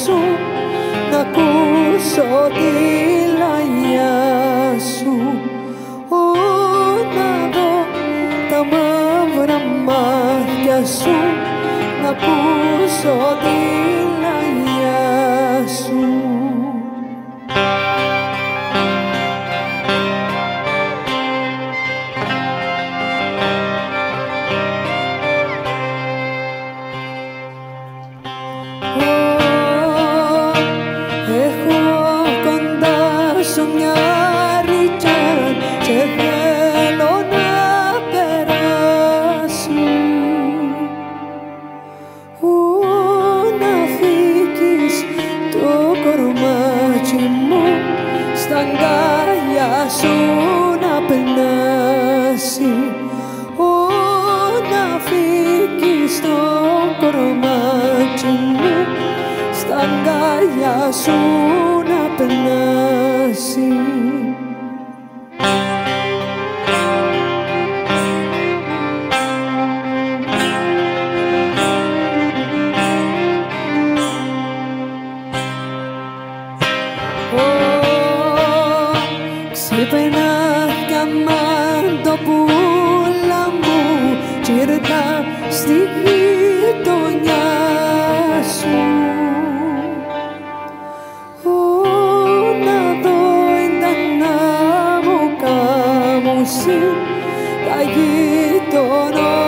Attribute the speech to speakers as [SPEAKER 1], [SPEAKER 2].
[SPEAKER 1] σου, να ακούσω τη λαγιά σου. Να δω τα μαύρα μάτια σου, να ακούσω τη λαγιά σου. Μια ρίτσα και θέλω να περάσω, να φύγεις το κορμάτι μου στα αγκάλια σου να περνάσει, να φύγεις το κορμάτι μου στα αγκάλια σου να περνάσει. Ξύπνα καμάν το πουλά μου κι ήρθα στη γειτονιά σου. Να δω εντανά μου κάμουση τα γείτονο